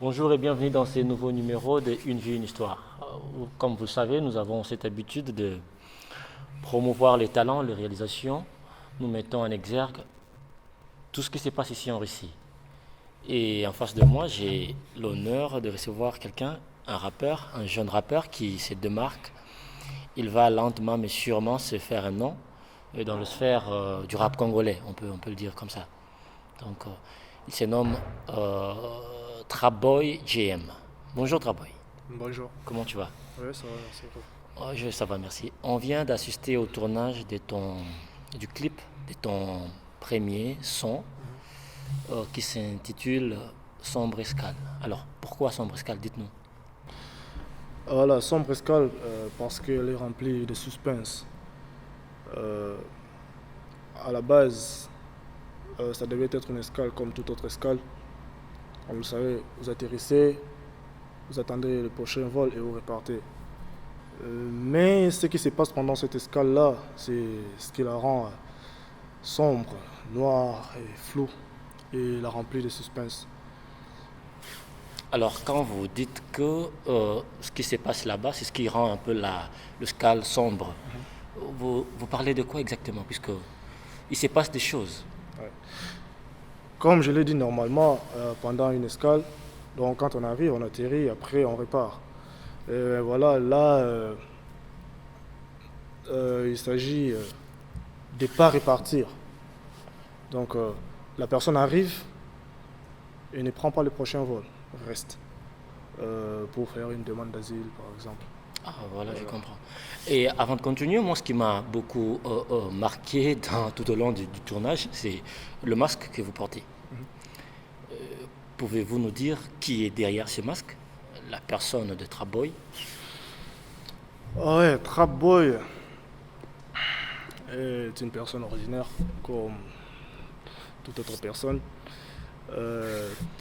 Bonjour et bienvenue dans ce nouveau numéro de Une vie, une histoire. Comme vous le savez, nous avons cette habitude de promouvoir les talents, les réalisations. Nous mettons en exergue tout ce qui se passe ici en Russie. Et en face de moi, j'ai l'honneur de recevoir quelqu'un, un rappeur, un jeune rappeur qui se démarque. Il va lentement mais sûrement se faire un nom dans le sphère du rap congolais, on peut le dire comme ça. Donc, il se nomme Traboy JM. Bonjour Traboy, Bonjour. comment tu vas? Ouais, ça va, merci. Oh, ça va, merci. On vient d'assister au tournage du clip de ton premier son Mhm. qui s'intitule Sombre Escale. Alors, pourquoi Sombre Escale? Dites-nous. Voilà, sombre escale parce qu'elle est remplie de suspense. Euh, à la base, ça devait être une escale comme toute autre escale. Comme vous le savez, vous atterrissez, vous attendez le prochain vol et vous repartez. Mais ce qui se passe pendant cette escale-là, c'est ce qui la rend sombre, noire et floue et la remplit de suspense. Alors, quand vous dites que ce qui se passe là-bas, c'est ce qui rend un peu le scale sombre, vous parlez de quoi exactement? Puisque il se passe des choses. Ouais. Comme je l'ai dit normalement, pendant une escale, donc quand on arrive, on atterrit, après on repart. Et voilà, là, il s'agit de ne pas repartir. Donc la personne arrive et ne prend pas le prochain vol, reste pour faire une demande d'asile par exemple. Ah, voilà, je Voilà. comprends. Et avant de continuer, moi, ce qui m'a beaucoup marqué tout au long du tournage, c'est le masque que vous portez. Mhm. Pouvez-vous nous dire qui est derrière ce masque? La personne de Traboy? Ah ouais, Trap Boy est une personne ordinaire comme toute autre personne.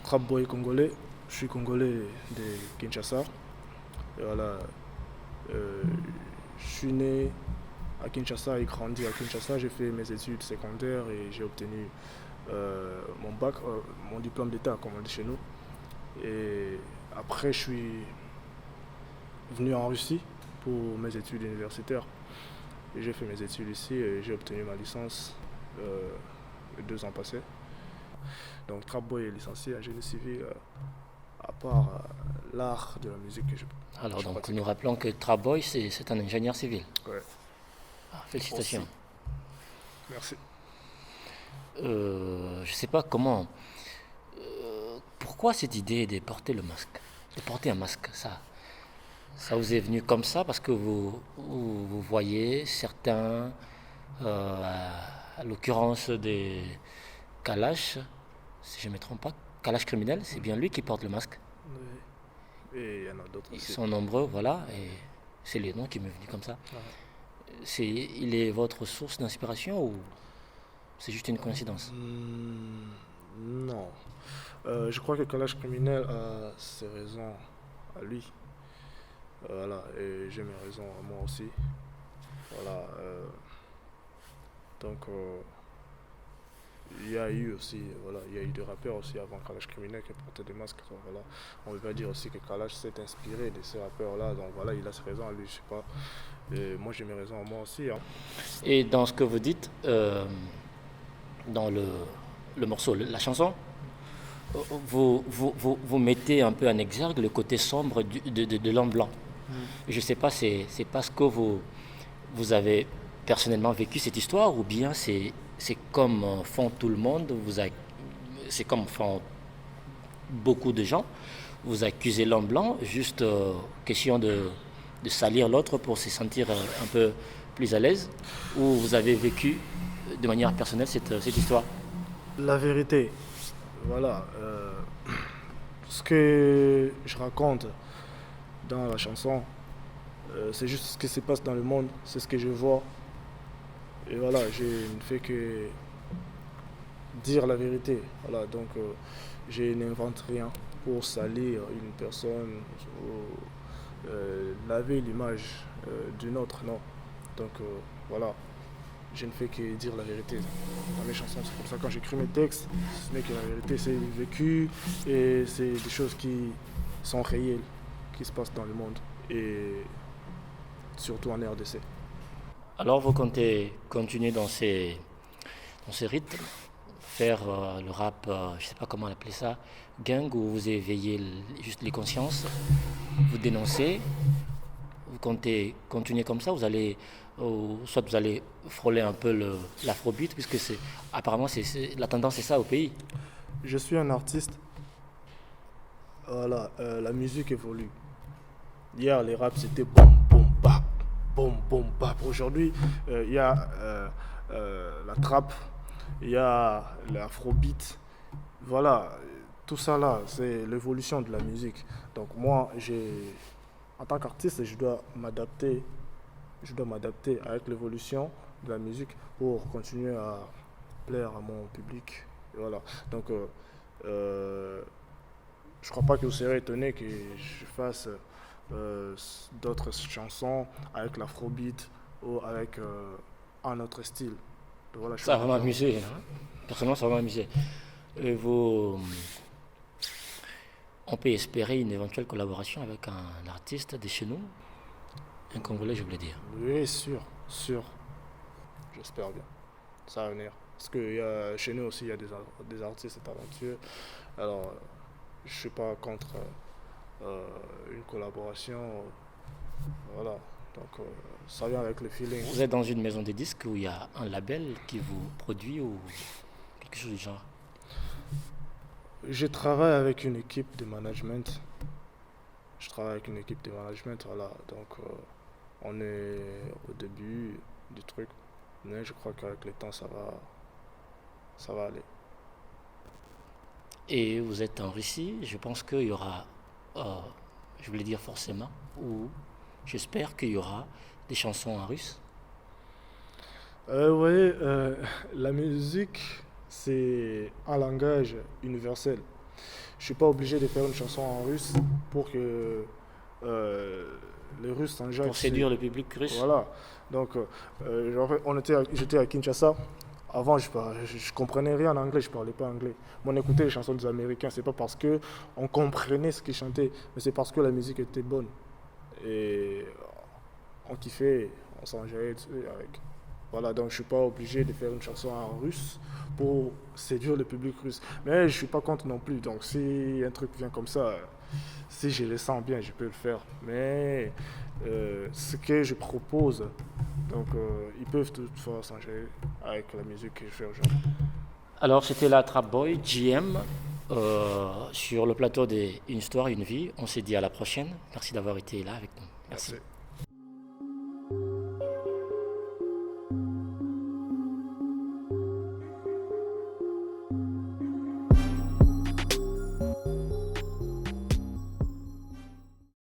Trap Boy congolais, je suis congolais de Kinshasa. Et voilà, euh, je suis né à Kinshasa et grandi à Kinshasa. J'ai fait mes études secondaires et j'ai obtenu mon bac, mon diplôme d'état, comme on dit chez nous. Et après, je suis venu en Russie pour mes études universitaires. Et j'ai fait mes études ici et j'ai obtenu ma licence euh, 2 ans passés. Donc Trapboy est licencié en génie civil à part l'art de la musique que Alors, je donc, pratique. nous rappelons que Traboy, c'est un ingénieur civil. Ouais, Ah, aussi. félicitations. Merci. Je ne sais pas comment. Pourquoi cette idée de porter le masque? De porter un masque, ça vous est venu comme ça parce que vous voyez certains, à l'occurrence des Kalash, si je ne me trompe pas, Kalash criminel, c'est bien lui qui porte le masque. Ouais. Et il y en a d'autres Ils aussi. sont nombreux, voilà, et c'est les noms qui m'est venu comme ça. Ouais. Il est votre source d'inspiration ou c'est juste une coïncidence? Non. Je crois que Kalash criminel a ses raisons à lui. Voilà, et j'ai mes raisons à moi aussi. Voilà. Donc, il y a eu aussi, voilà, il y a eu des rappeurs aussi avant Kalash criminel qui portaient des masques. Donc, voilà, on ne peut pas dire aussi que Kalash s'est inspiré de ces rappeurs-là. Donc voilà, il a ses raisons à lui, je sais pas. Et moi j'ai mes raisons à moi aussi, hein. Et dans ce que vous dites, dans le morceau, la chanson, vous mettez un peu en exergue le côté sombre de l'homme blanc. Mm. Je ne sais pas, c'est parce que vous avez personnellement vécu cette histoire ou bien c'est comme font tout le monde, c'est comme font beaucoup de gens, vous accusez l'homme blanc, juste question de salir l'autre pour se sentir un peu plus à l'aise, ou vous avez vécu de manière personnelle cette histoire? La vérité, voilà, ce que je raconte dans la chanson, c'est juste ce qui se passe dans le monde, c'est ce que je vois. Et voilà, je ne fais que dire la vérité. Voilà, donc je n'invente rien pour salir une personne ou laver l'image d'une autre, non. Donc voilà. je ne fais que dire la vérité dans mes chansons. C'est comme ça quand j'écris mes textes, ce n'est que la vérité, c'est vécu et c'est des choses qui sont réelles, qui se passent dans le monde et surtout en RDC. Alors vous comptez continuer dans ces rythmes, faire le rap, je ne sais pas comment appeler ça, gang, où vous éveillez juste les consciences, vous dénoncez, vous comptez continuer comme ça, vous allez, soit vous allez frôler un peu l'afrobeat, puisque apparemment la tendance est ça au pays. Je suis un artiste, voilà, la musique évolue. Hier, les raps c'était boum, boum, bap, boum, boum, bap. Aujourd'hui, il y a la trap, il y a l'afrobeat. Voilà, tout ça là, c'est l'évolution de la musique. Donc moi, en tant qu'artiste, je dois m'adapter avec l'évolution de la musique pour continuer à plaire à mon public. Et voilà. Donc, je crois pas que vous serez étonné que je fasse d'autres chansons avec l'afrobeat ou avec un autre style. Donc, voilà, Ça va m'amuser, hein. Personnellement, ça va m'amuser. On peut espérer une éventuelle collaboration avec un artiste de chez nous, un Congolais, je voulais dire. Oui, sûr. J'espère bien. Ça va venir. Parce que chez nous aussi, il y a des artistes talentueux. Alors, je ne suis pas contre une collaboration. Voilà. Donc, ça vient avec le feeling. Vous êtes dans une maison de disques où il y a un label qui vous produit ou quelque chose du genre? Je travaille avec une équipe de management. Voilà. Donc, on est au début du truc. Mais je crois qu'avec le temps, ça va aller. Et vous êtes en Russie, je pense qu'il y aura, je voulais dire forcément, ou j'espère qu'il y aura des chansons en russe. Vous voyez, la musique, c'est un langage universel. Je ne suis pas obligé de faire une chanson en russe pour que les Russes s'enjaillent. Pour séduire le public russe. Voilà. Donc, j'étais à Kinshasa. Avant, je comprenais rien en anglais, je parlais pas anglais. Mais on écoutait les chansons des Américains. C'est pas parce que on comprenait ce qu'ils chantaient, mais c'est parce que la musique était bonne. Et on kiffait, on s'enjaillait avec. Voilà, donc je suis pas obligé de faire une chanson en russe pour séduire le public russe. Mais je suis pas contre non plus. Donc si un truc vient comme ça, si je le sens bien, je peux le faire. Mais ce que je propose, donc ils peuvent toutefois s'enjailler avec la musique que je fais aujourd'hui. Alors c'était la Trap Boy, GM, sur le plateau de Une Histoire, Une Vie. On s'est dit à la prochaine. Merci d'avoir été là avec nous. Merci.